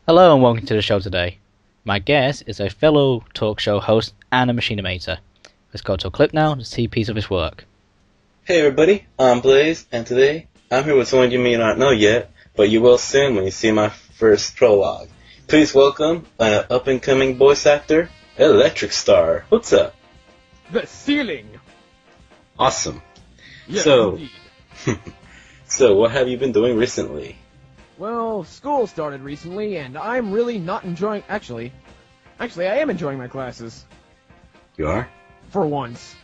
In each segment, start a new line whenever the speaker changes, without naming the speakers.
Hello and welcome to the show today. My guest is a fellow talk show host and a machinimator. Let's go to a clip now to see a piece of his work.
Hey everybody, I'm Blaze, and today I'm here with someone you may not know yet, but you will soon when you see my first prologue. Please welcome an up-and-coming voice actor, Electric Star. What's up?
The ceiling!
Awesome.
Yes,
So,
indeed.
So what have you been doing recently?
Well, school started recently, and I'm really not enjoying... Actually, I am enjoying my classes.
You are?
For once.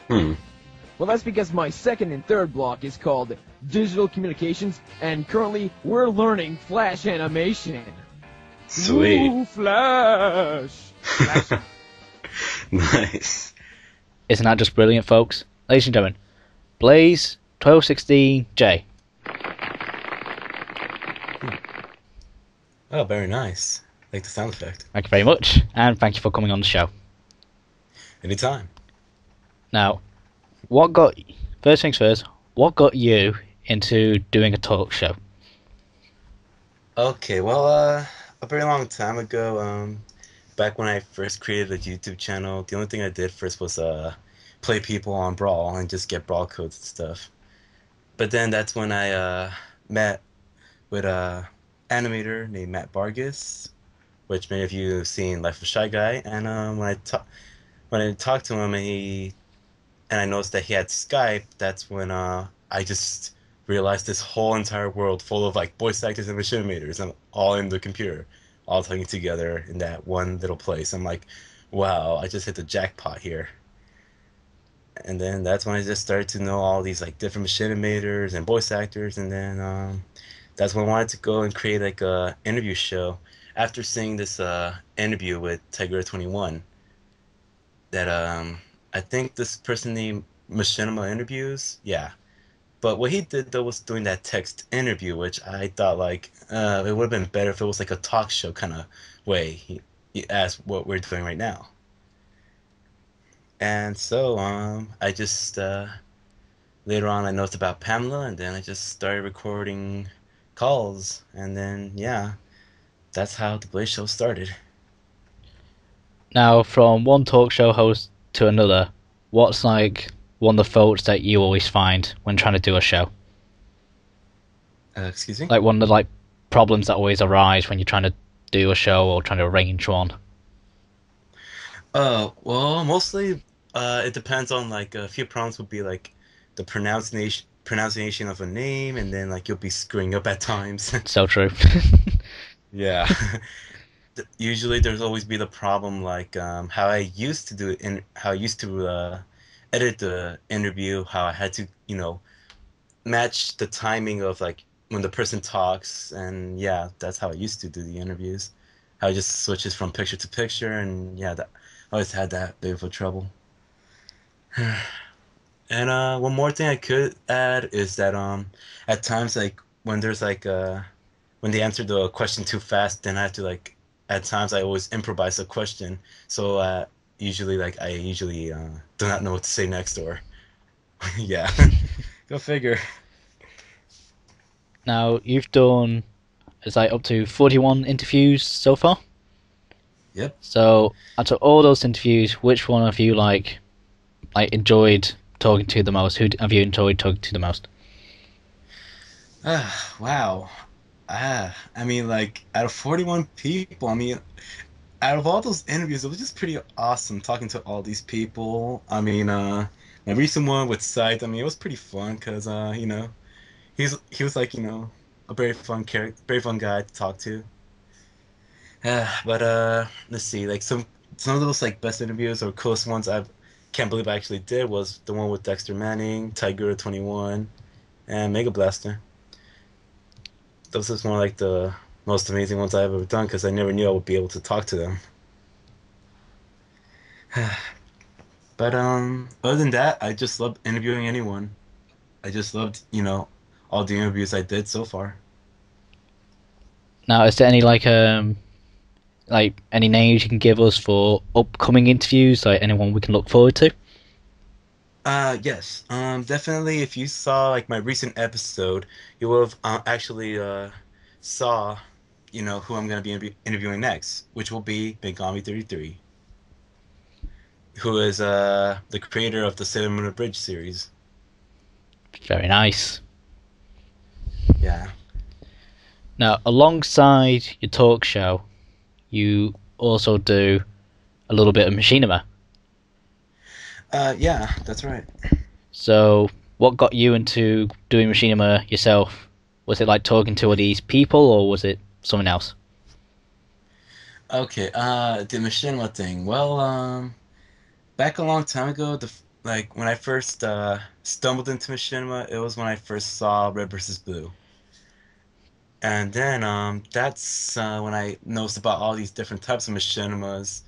Well, that's because my second and third block is called Digital Communications, and currently we're learning Flash animation.
Sweet.
Ooh, Flash! Flash.
Nice.
Isn't that just brilliant, folks? Ladies and gentlemen, Blaze1216j.
Oh, very nice. Like the sound effect.
Thank you very much, and thank you for coming on the show.
Anytime.
Now, first things first, what got you into doing a talk show?
Okay, well, a very long time ago, back when I first created a YouTube channel, the only thing I did first was play people on Brawl and just get Brawl codes and stuff. But then that's when I met with a animator named Matt Vargas, which many of you have seen Life of a Shy Guy. And when I talked to him and I noticed that he had Skype, that's when I just realized this whole entire world full of like voice actors and machinimators and all in the computer, all talking together in that one little place. I'm like, wow, I just hit the jackpot here. And then that's when I just started to know all these like different machinimators and voice actors, and then that's when I wanted to go and create like a interview show after seeing this interview with Tiger21 that I think this person named Machinima Interviews, yeah. But what he did though was doing that text interview, which I thought like it would have been better if it was like a talk show kind of way. He asked what we're doing right now. And so I just later on I noticed about Pamela, and then I just started recording calls, and then yeah, that's how the Blaze Show started.
Now, from one talk show host to another, what's like one of the faults that you always find when trying to do a show?
Excuse me?
Like one of the like problems that always arise when you're trying to do a show or trying to arrange one?
Well, mostly it depends on like a few problems would be like the pronunciation of a name, and then like you'll be screwing up at times.
So true.
Yeah. Usually there's always be the problem like how I used to do it and how I used to edit the interview, how I had to, match the timing of like when the person talks, and yeah, that's how I used to do the interviews. How it just switches from picture to picture, and yeah, that I always had that bit of a trouble. And one more thing I could add is that at times like when there's like when they answer the question too fast, then I have to like at times I always improvise a question. So I usually do not know what to say next, or yeah. Go figure.
Now, you've done, it's like up to 41 interviews so far?
Yep.
So, out of all those interviews, which one have you like enjoyed talking to the most? Who have you enjoyed talking to the most?
Wow. I mean, like, out of 41 people, I mean, out of all those interviews, it was just pretty awesome talking to all these people. I mean, my recent one with Sight, I mean, it was pretty fun because, he was like, a very fun character, very fun guy to talk to. But let's see, like some of those like best interviews or coolest ones I can't believe I actually did was the one with Dexter Manning, Tiger21, and Mega Blaster. Those are more like the most amazing ones I've ever done because I never knew I would be able to talk to them. But other than that, I just loved interviewing anyone. I just loved, all the interviews I did so far.
Now, is there any like any names you can give us for upcoming interviews, like anyone we can look forward to?
Yes. Definitely. If you saw like my recent episode, you would have actually saw who I'm going to be interviewing next, which will be Bengami33, who is the creator of the Sailor Moon Bridge series.
Very nice.
Yeah.
Now, alongside your talk show, you also do a little bit of machinima.
Yeah, that's right.
So, what got you into doing machinima yourself? Was it like talking to all these people, or was it something else?
Okay, the machinima thing. Well, back a long time ago, like when I first stumbled into machinima, it was when I first saw Red versus Blue. And then that's when I noticed about all these different types of machinimas,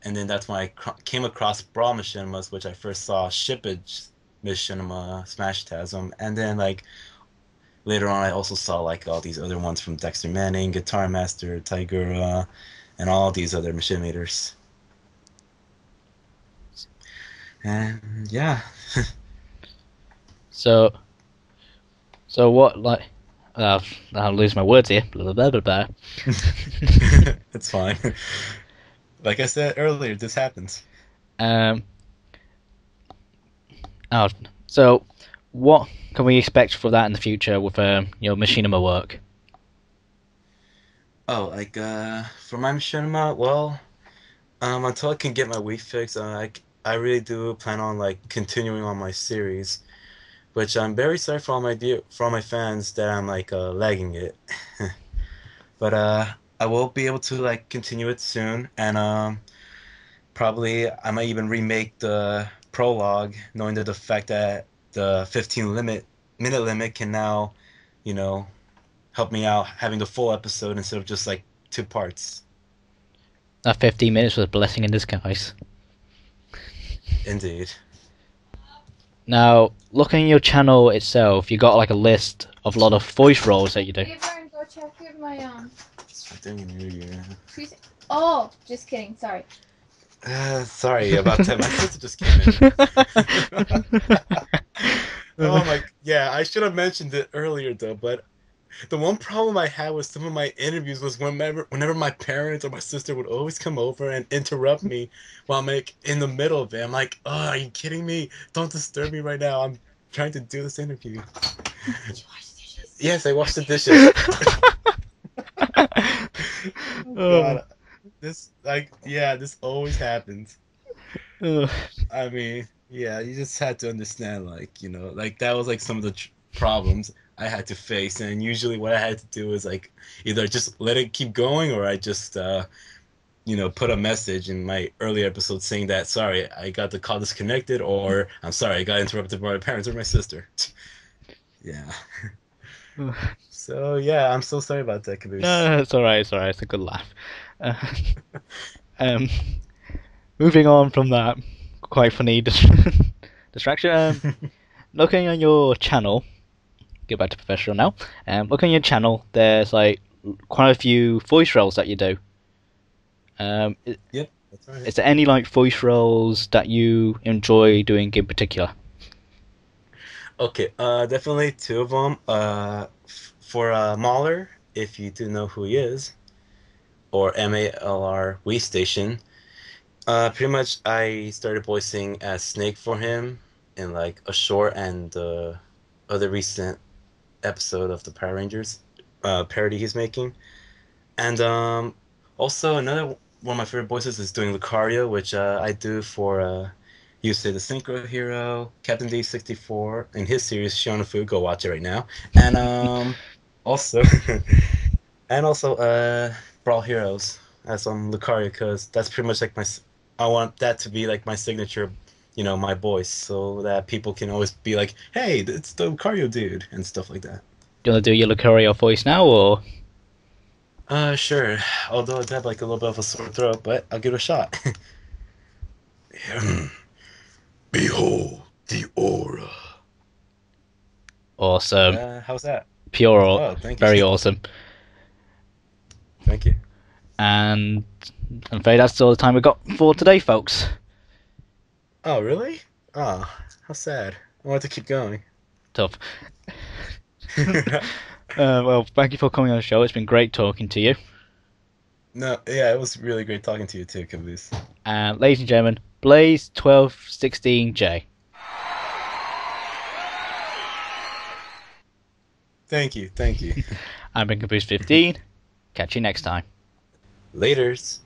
and then that's when I came across Brawl machinimas, which I first saw Shippage machinima, Smash Tasm, and then like later on I also saw like all these other ones from Dexter Manning, Guitar Master, Tigura, and all these other machinimators. And yeah,
So, so what like? I'll lose my words here. Blah, blah, blah, blah.
it's fine. Like I said earlier, this happens.
Um. Oh, so what can we expect for that in the future with your machinima work?
Oh, like for my machinima, well. Until I can get my Wii fix, I really do plan on like continuing on my series, which I'm very sorry for for all my fans that I'm like lagging it. But I will be able to like continue it soon, and probably I might even remake the prologue, knowing that the fact that the 15 minute limit can now, you know, help me out having the full episode instead of just like two parts.
That 15 minutes was a blessing in disguise.
Indeed.
Now, looking at your channel itself, you got like a list of a lot of voice roles that you do.
Hey, Vern, go check in my
Starting a new year.
Oh, just kidding. Sorry.
Sorry about that. My sister just came in. Oh my, yeah, I should have mentioned it earlier though, but the one problem I had with some of my interviews was whenever my parents or my sister would always come over and interrupt me while I'm like in the middle of it. I'm like, oh, are you kidding me? Don't disturb me right now. I'm trying to do this interview.
Did you wash the dishes?
Yes, I washed the dishes. Oh
Oh.
God, this like yeah, this always happens.
Oh.
I mean, yeah, you just had to understand, like, like that was like some of the problems I had to face, and usually what I had to do is like either just let it keep going, or I just, put a message in my earlier episode saying that sorry, I got the call disconnected, or I'm sorry, I got interrupted by my parents or my sister. Yeah. So yeah, I'm so sorry about that, Caboose.
No, it's alright, it's alright, it's a good laugh. Uh, um, moving on from that, quite funny distraction. Looking on your channel, get back to professional now. Looking on your channel, there's like quite a few voice roles that you do.
Yep, that's right.
Is there any like voice roles that you enjoy doing in particular?
Okay, definitely two of them. For Mahler, if you do know who he is, or MALR Wii Station. Pretty much I started voicing as Snake for him in like a short and other recent episode of the Power Rangers parody he's making. And also another one of my favorite voices is doing Lucario, which I do for Yusei the Synchro Hero, Captain D64 in his series Shonafu. Go watch it right now. And also and also Brawl Heroes as Lucario, because that's pretty much like I want that to be like my signature, my voice, so that people can always be like, hey, it's the Lucario dude and stuff like that.
Do you want to do your Lucario voice now, or?
Sure. Although I'd have like a little bit of a sore throat, but I'll give it a shot. Behold the aura.
Awesome.
How's that?
Pure,
Oh, thank you.
very awesome.
Thank you.
And I'm afraid that's all the time we got for today, folks.
Oh, really? Oh, how sad. I want to keep going.
Tough. Well, thank you for coming on the show. It's been great talking to you.
No, yeah, it was really great talking to you too, Caboose.
And ladies and gentlemen, Blaze1216j.
Thank you, thank you.
I've been Caboos15. Catch you next time.
Laters.